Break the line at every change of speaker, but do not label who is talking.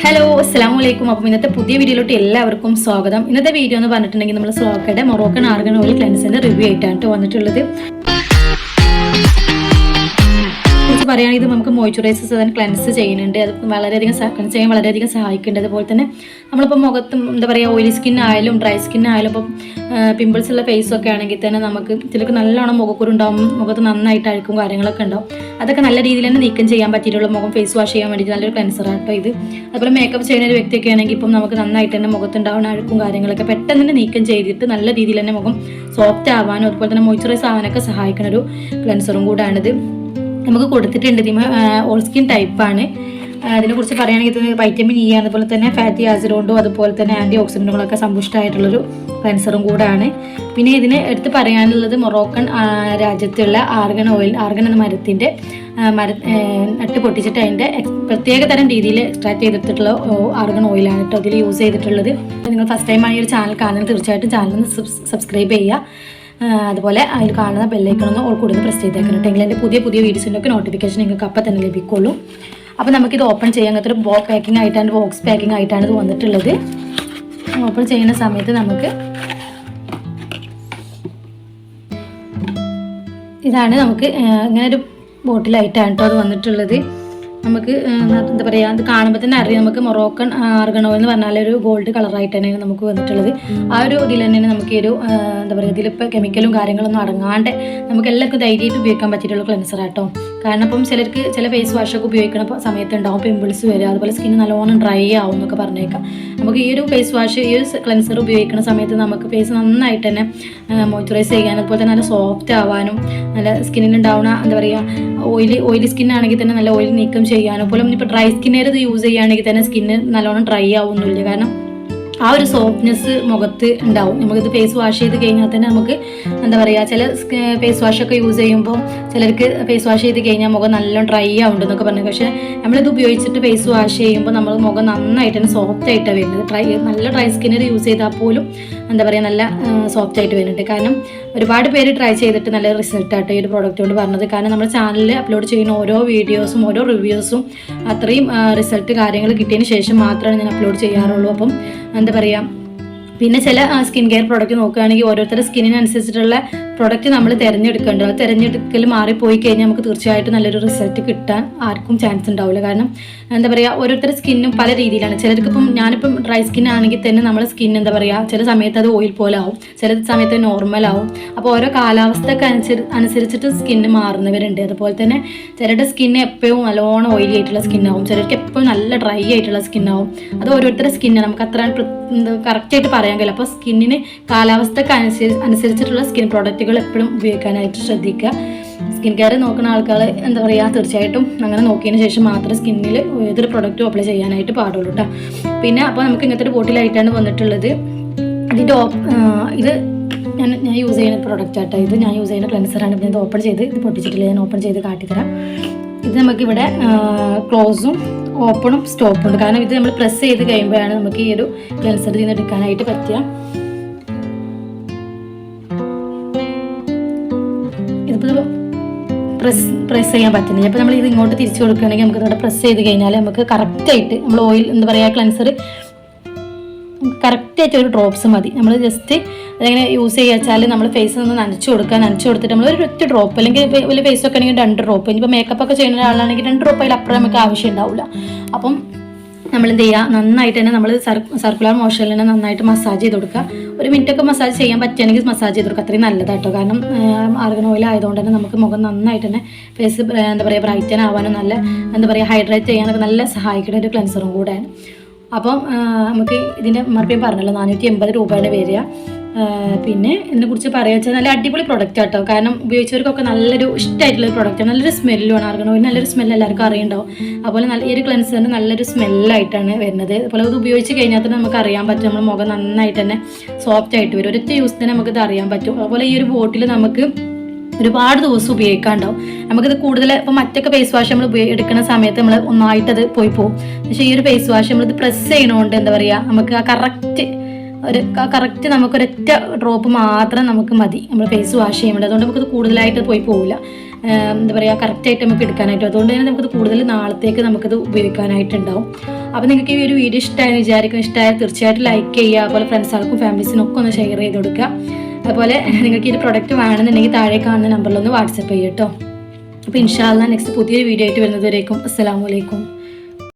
Hello അസ്സലാമു അലൈക്കും. അപ്പം ഇന്നത്തെ പുതിയ വീഡിയോയിലോട്ട് എല്ലാവർക്കും സ്വാഗതം. ഇന്നത്തെ വീഡിയോ എന്ന് പറഞ്ഞിട്ടുണ്ടെങ്കിൽ നമ്മൾ സ്ലോക്കയുടെ മൊറോക്കൻ ആർഗൻ ഓയിൽ ക്ലെൻസിന്റെ റിവ്യൂ ആയിട്ടാണ് വന്നിട്ടുള്ളത്. കുറിച്ച് പറയുകയാണെങ്കിൽ നമുക്ക് മോയ്സ്ചറൈസേഴ്സ് തന്നെ ക്ലെൻസ് ചെയ്യുന്നുണ്ട്. അത് വളരെയധികം ക്ലെൻസ് ചെയ്യാൻ വളരെയധികം സഹായിക്കുന്നുണ്ട്. അതുപോലെ തന്നെ നമ്മളിപ്പോൾ മുഖത്തും എന്താ പറയുക, ഓയിലി സ്കിൻ ആയാലും ഡ്രൈ സ്കിൻ ആയാലും ഇപ്പം പിമ്പിൾസ് ഉള്ള ഫേസൊക്കെ ആണെങ്കിൽ തന്നെ നമുക്ക് ചിലർക്ക് നല്ലോണം മുഖക്കുരു ഉണ്ടാവും, മുഖത്ത് നന്നായിട്ട് അഴുക്കും കാര്യങ്ങളൊക്കെ ഉണ്ടാവും. അതൊക്കെ നല്ല രീതിയിൽ തന്നെ നീക്കം ചെയ്യാൻ പറ്റിയിട്ടുള്ള മുഖം ഫേസ് വാഷ് ചെയ്യാൻ വേണ്ടിയിട്ട് നല്ലൊരു ക്ലെൻസറാണ് കേട്ടോ ഇത്. അതുപോലെ മേക്കപ്പ് ചെയ്യുന്ന ഒരു വ്യക്തിയൊക്കെ ആണെങ്കിൽ ഇപ്പം നമുക്ക് നന്നായിട്ട് തന്നെ മുഖത്തുണ്ടാവുന്ന അഴുക്കും കാര്യങ്ങളൊക്കെ പെട്ടെന്ന് തന്നെ നീക്കം ചെയ്തിട്ട് നല്ല രീതിയിൽ തന്നെ മുഖം സോഫ്റ്റ് ആവാനും അതുപോലെ തന്നെ മോയ്സ്ചറൈസ് ആവാനൊക്കെ സഹായിക്കുന്ന ഒരു ക്ലെൻസറും കൂടാണിത്. നമുക്ക് കൊടുത്തിട്ടുണ്ട്. ഇതിന് ഓൾ സ്കിൻ ടൈപ്പാണ്. അതിനെക്കുറിച്ച് പറയുകയാണെങ്കിൽ ഇത് വൈറ്റമിൻ ഇ അതുപോലെ തന്നെ ഫാറ്റി ആസിഡ് കൊണ്ടും അതുപോലെ തന്നെ ആൻറ്റി ഓക്സിഡൻറ്റുകളൊക്കെ സമ്പുഷ്ടമായിട്ടുള്ളൊരു ക്ലെൻസറും കൂടാണ്. പിന്നെ ഇതിന് എടുത്ത് പറയാനുള്ളത് മൊറോക്കൻ രാജ്യത്തുള്ള ആർഗൻ ഓയിൽ, ആർഗൻ എന്ന മരത്തിൻ്റെ നട്ട് പൊട്ടിച്ചിട്ട് അതിൻ്റെ പ്രത്യേക തരം രീതിയിൽ എക്സ്ട്രാക്ട് ചെയ്തിട്ടുള്ള ആർഗൻ ഓയിലാണ് കേട്ടോ ഇതിൽ യൂസ് ചെയ്തിട്ടുള്ളത്. നിങ്ങൾ ഫസ്റ്റ് ടൈമാണ് ഈ ഒരു ചാനൽ കാണുന്നത്, തീർച്ചയായിട്ടും ചാനൽ സബ്സ്ക്രൈബ് ചെയ്യുക. അതുപോലെ അതിൽ കാണുന്ന ബെല്ലൈക്കണൊന്ന് ഓൾ കൂടുതൽ പ്രസ് ചെയ്തേക്കണം. എങ്കിൽ എൻ്റെ പുതിയ വീഡിയോസിൻ്റെ ഒക്കെ നോട്ടിഫിക്കേഷൻ നിങ്ങൾക്ക് അപ്പം തന്നെ ലഭിക്കുള്ളൂ. അപ്പോൾ നമുക്കിത് ഓപ്പൺ ചെയ്യാൻ അങ്ങനത്തെ ഒരു പാക്കിംഗ് ആയിട്ടാണ്, ബോക്സ് പാക്കിംഗ് ആയിട്ടാണ് ഇത് വന്നിട്ടുള്ളത്. ഓപ്പൺ ചെയ്യുന്ന സമയത്ത് നമുക്ക് ഇതാണ് നമുക്ക് ഇങ്ങനെ ഒരു ബോട്ടിലായിട്ടാണ് കേട്ടോ അത് വന്നിട്ടുള്ളത്. നമുക്ക് എന്താ പറയുക, അത് കാണുമ്പോൾ തന്നെ അറിയാം നമുക്ക് മൊറോക്കൻ ആർഗൻ ഓയിൽ എന്ന് പറഞ്ഞാൽ ഒരു ഗോൾഡ് കളറായിട്ട് തന്നെയാണ് നമുക്ക് വന്നിട്ടുള്ളത്. ആ ഒരു ഇതിൽ തന്നെയാണ് നമുക്ക് ഒരു എന്താ പറയുക, ഇതിലിപ്പോൾ കെമിക്കലും കാര്യങ്ങളൊന്നും അടങ്ങാണ്ട് നമുക്ക് എല്ലാവർക്കും ധൈര്യമായിട്ട് ഉപയോഗിക്കാൻ പറ്റിയിട്ടുള്ള ക്ലെൻസർ ആട്ടോ. കാരണം ഇപ്പം ചിലർക്ക് ചില ഫേസ് വാഷൊക്കെ ഉപയോഗിക്കുന്ന സമയത്ത് ഉണ്ടാവും പിമ്പിൾസ് വരിക, അതുപോലെ സ്കിൻ നല്ലോണം ഡ്രൈ ആവും എന്നൊക്കെ പറഞ്ഞേക്കാം. നമുക്ക് ഈ ഒരു ഫേസ് വാഷ്, ഈ ഒരു ക്ലെൻസർ ഉപയോഗിക്കുന്ന സമയത്ത് നമുക്ക് ഫേസ് നന്നായിട്ട് തന്നെ മോയ്സ്ചറൈസ് ചെയ്യാനും അതുപോലെ തന്നെ നല്ല സോഫ്റ്റ് ആവാനും നല്ല സ്കിന്നിനുണ്ടാവുന്ന എന്താ പറയുക, ഓയിലി സ്കിൻ ആണെങ്കിൽ തന്നെ നല്ല ഓയിൽ നീക്കം ചെയ്യാനും, അതുപോലെ ഇപ്പോൾ ഡ്രൈ സ്കിന്നേർ ഇത് യൂസ് ചെയ്യുകയാണെങ്കിൽ തന്നെ സ്കിന്ന് നല്ലോണം ഡ്രൈ ആവുന്നില്ല. കാരണം ആ ഒരു സോഫ്റ്റ്നെസ് മുഖത്ത് ഉണ്ടാവും. നമുക്കിത് ഫേസ് വാഷ് ചെയ്ത് കഴിഞ്ഞാൽ തന്നെ നമുക്ക് എന്താ പറയുക, ചില ഫേസ് വാഷൊക്കെ യൂസ് ചെയ്യുമ്പോൾ ചിലർക്ക് ഫേസ് വാഷ് ചെയ്ത് കഴിഞ്ഞാൽ മുഖം നല്ലോണം ഡ്രൈ ആവുന്നുണ്ടെന്നൊക്കെ പറഞ്ഞു. പക്ഷേ നമ്മളിത് ഉപയോഗിച്ചിട്ട് ഫേസ് വാഷ് ചെയ്യുമ്പോൾ നമ്മൾ മുഖം നന്നായിട്ട് തന്നെ സോഫ്റ്റ് ആയിട്ടാണ് വരുന്നത്. നല്ല ഡ്രൈ സ്കിന്നർ യൂസ് ചെയ്താൽ പോലും എന്താ പറയുക നല്ല സോഫ്റ്റ് ആയിട്ട് വരുന്നുണ്ട്. കാരണം ഒരുപാട് പേര് ട്രൈ ചെയ്തിട്ട് നല്ല റിസൾട്ടായിട്ട് ഈ ഒരു പ്രോഡക്റ്റ് കൊണ്ട് പറഞ്ഞത്. കാരണം നമ്മുടെ ചാനലിൽ അപ്ലോഡ് ചെയ്യുന്ന ഓരോ വീഡിയോസും ഓരോ റിവ്യൂസും അത്രയും റിസൾട്ട് കാര്യങ്ങൾ കിട്ടിയതിന് ശേഷം മാത്രമാണ് ഞാൻ അപ്ലോഡ് ചെയ്യാറുള്ളൂ. അപ്പം എന്താ പറയുക, പിന്നെ ചില സ്കിൻ കെയർ പ്രോഡക്റ്റ് നോക്കുകയാണെങ്കിൽ ഓരോരുത്തരുടെ സ്കിന്നിനനുസരിച്ചിട്ടുള്ള പ്രോഡക്റ്റ് നമ്മൾ തിരഞ്ഞെടുക്കേണ്ടത്. അത് തിരഞ്ഞെടുക്കൽ മാറിപ്പോയി കഴിഞ്ഞാൽ നമുക്ക് തീർച്ചയായിട്ടും നല്ലൊരു റിസൾട്ട് കിട്ടാൻ ആർക്കും ചാൻസ് ഉണ്ടാവില്ല. കാരണം എന്താ പറയുക, ഓരോരുത്തരുടെ സ്കിന്നും പല രീതിയിലാണ്. ചിലർക്കിപ്പം ഞാനിപ്പം ഡ്രൈ സ്കിൻ ആണെങ്കിൽ തന്നെ നമ്മുടെ സ്കിൻ എന്താ പറയുക, ചില സമയത്ത് അത് ഓയിൽ പോലെ ആവും, ചില സമയത്ത് നോർമൽ ആവും. അപ്പോൾ ഓരോ കാലാവസ്ഥക്ക് അനുസരിച്ചിട്ട് സ്കിന്ന് മാറുന്നവരുണ്ട്. അതുപോലെ തന്നെ ചിലരുടെ സ്കിന്ന് എപ്പോഴും നല്ലോണം ഓയിലി ആയിട്ടുള്ള സ്കിന്നാവും, ചിലർക്ക് എപ്പോഴും നല്ല ഡ്രൈ ആയിട്ടുള്ള സ്കിന്നാവും. അത് ഓരോരുത്തരുടെ സ്കിന്നാണ്, നമുക്ക് അത്ര കറക്റ്റായിട്ട് പറയാൻ കഴിയില്ല. അപ്പോൾ സ്കിന്നിന് കാലാവസ്ഥക്ക് അനുസരിച്ചിട്ടുള്ള സ്കിൻ പ്രോഡക്റ്റുകൾ എപ്പോഴും ഉപയോഗിക്കാനായിട്ട് ശ്രദ്ധിക്കുക. സ്കിൻ കെയർ നോക്കുന്ന ആൾക്കാർ എന്താ പറയുക, തീർച്ചയായിട്ടും അങ്ങനെ നോക്കിയതിന് ശേഷം മാത്രമേ സ്കിന്നിൽ ഏതൊരു പ്രൊഡക്റ്റും അപ്ലൈ ചെയ്യാനായിട്ട് പാടുള്ളൂ കേട്ടോ. പിന്നെ അപ്പോൾ നമുക്ക് ഇങ്ങനത്തെ ഒരു ബോട്ടിലായിട്ടാണ് വന്നിട്ടുള്ളത്. ഇതിൻ്റെ ഇത് ഞാൻ യൂസ് ചെയ്യുന്ന പ്രൊഡക്റ്റ് ആട്ടോ. ഇത് ഞാൻ യൂസ് ചെയ്യുന്ന ക്ലെൻസറാണ്. ഇത് ഓപ്പൺ ചെയ്ത്, ഇത് പൊട്ടിച്ചിട്ടില്ല, ഞാൻ ഓപ്പൺ ചെയ്ത് കാട്ടിത്തരാം. ഇത് നമുക്കിവിടെ ക്ലോസും ഓപ്പണും സ്റ്റോപ്പും ഉണ്ട്. കാരണം ഇത് നമ്മൾ പ്രസ് ചെയ്ത് കഴിയുമ്പോഴാണ് നമുക്ക് ഈ ഒരു ക്ലെൻസർ നിന്ന് എടുക്കാനായിട്ട് പറ്റുക. ഇതിപ്പോൾ പ്രസ് ചെയ്യാൻ പറ്റുന്നില്ല. അപ്പോൾ നമ്മൾ ഇത് ഇങ്ങോട്ട് തിരിച്ചു കൊടുക്കുകയാണെങ്കിൽ നമുക്ക് ഇവിടെ പ്രസ് ചെയ്ത് കഴിഞ്ഞാൽ നമുക്ക് കറക്റ്റായിട്ട് നമ്മൾ ഓയിൽ എന്താ പറയുക, ക്ലെൻസർ കറക്റ്റായിട്ട് ഒരു ഡ്രോപ്സ് മതി. നമ്മൾ ജസ്റ്റ് അതെങ്ങനെ യൂസ് ചെയ്യുക വെച്ചാൽ നമ്മൾ ഫേസിൽ നിന്ന് നനച്ചു കൊടുത്തിട്ട് നമ്മൾ ഒരു ഒറ്റ ഡ്രോപ്പ്, അല്ലെങ്കിൽ വലിയ ഫേസൊക്കെ ആണെങ്കിൽ 2 ഡ്രോപ്പ്, ഇനിയിപ്പോൾ മേക്കപ്പ് ഒക്കെ ചെയ്യുന്ന ഒരാളാണെങ്കിൽ 2 ഡ്രോപ്പ് അതിലപ്പുറം നമുക്ക് ആവശ്യം ഉണ്ടാവില്ല. അപ്പം നമ്മൾ എന്ത് ചെയ്യുക, നന്നായിട്ട് തന്നെ നമ്മൾ സർക്കുലർ മോഷനിൽ തന്നെ നന്നായിട്ട് മസാജ് ചെയ്ത് കൊടുക്കുക. 1 മിനിറ്റൊക്കെ മസാജ് ചെയ്യാൻ പറ്റുകയാണെങ്കിൽ മസാജ് ചെയ്ത് കൊടുക്കുക, അത്രയും നല്ലതാട്ടോ. കാരണം ആർഗൻ ഓയിൽ ആയതുകൊണ്ട് തന്നെ നമുക്ക് മുഖം നന്നായിട്ട് തന്നെ ഫേസ് എന്താ പറയുക ബ്രൈറ്റൻ ആവാനും നല്ല എന്താ പറയുക ഹൈഡ്രേറ്റ് ചെയ്യാനൊക്കെ നല്ല സഹായിക്കുന്ന ഒരു ക്ലെൻസറും കൂടെയാണ്. അപ്പം നമുക്ക് ഇതിൻ്റെ മറുപടി പറഞ്ഞല്ലോ, 480 രൂപയാണ് വരിക. പിന്നെ ഇതിനെക്കുറിച്ച് പറയുക വെച്ചാൽ നല്ല അടിപൊളി പ്രൊഡക്റ്റ് ആട്ടോ. കാരണം ഉപയോഗിച്ചവർക്കൊക്കെ നല്ലൊരു ഇഷ്ടമായിട്ടുള്ളൊരു പ്രൊഡക്റ്റാണ്. നല്ലൊരു സ്മെല്ലുമാണ്. ആർഗൻ ഓയിൽ നല്ലൊരു സ്മെല്ല് എല്ലാവർക്കും അറിയുണ്ടാവും. അതുപോലെ ഈ ഒരു ക്ലെൻസറിന് നല്ലൊരു സ്മെല്ലായിട്ടാണ് വരുന്നത്. അതുപോലെ ഇത് ഉപയോഗിച്ച് കഴിഞ്ഞാൽ തന്നെ നമുക്ക് അറിയാൻ പറ്റും നമ്മുടെ മുഖം നന്നായിട്ട് തന്നെ സോഫ്റ്റ് ആയിട്ട് വരും. ഒരൊറ്റ യൂസ് തന്നെ നമുക്കിത് അറിയാൻ പറ്റും. അതുപോലെ ഈ ഒരു ബോട്ടിൽ നമുക്ക് ഒരുപാട് ദിവസം ഉപയോഗിക്കാണ്ടാവും. നമുക്കിത് കൂടുതൽ ഇപ്പോൾ മറ്റൊക്കെ ഫേസ് വാഷ് നമ്മൾ എടുക്കുന്ന സമയത്ത് നമ്മൾ ഒന്നായിട്ടത് പോയി പോകും. പക്ഷേ ഈ ഒരു ഫേസ് വാഷ് നമ്മളിത് പ്രസ് ചെയ്യണോണ്ട് എന്താ പറയുക, നമുക്ക് ആ കറക്റ്റ് നമുക്കൊരൊറ്റ ഡ്രോപ്പ് മാത്രം നമുക്ക് മതി നമ്മൾ ഫേസ് വാഷ് ചെയ്യുമ്പോൾ. അതുകൊണ്ട് നമുക്കത് കൂടുതലായിട്ട് പോയി പോവില്ല. എന്താ പറയുക, കറക്റ്റായിട്ട് നമുക്ക് എടുക്കാനായിട്ട്. അതുകൊണ്ട് തന്നെ നമുക്കത് കൂടുതൽ നാളത്തേക്ക് നമുക്കത് ഉപയോഗിക്കാനായിട്ടുണ്ടാവും. അപ്പോൾ നിങ്ങൾക്ക് ഈ ഒരു വീഡിയോ ഇഷ്ടമായെന്ന് വിചാരിക്കും. ഇഷ്ടമായാൽ തീർച്ചയായിട്ടും ലൈക്ക് ചെയ്യുക. അതുപോലെ ഫ്രണ്ട്സുകൾക്കും ഫാമിലീസിനൊക്കെ ഒന്ന് ഷെയർ ചെയ്ത് കൊടുക്കുക. അതുപോലെ നിങ്ങൾക്ക് ഈ ഒരു പ്രൊഡക്റ്റ് വേണമെന്നുണ്ടെങ്കിൽ താഴെ കാണുന്ന നമ്പറിലൊന്ന് വാട്സപ്പ് ചെയ്യും കേട്ടോ. അപ്പോൾ ഇൻഷാ അല്ലാഹ് നെക്സ്റ്റ് പുതിയൊരു വീഡിയോ ആയിട്ട് വരുന്നതുവരേക്കും അസ്സലാമു അലൈക്കും.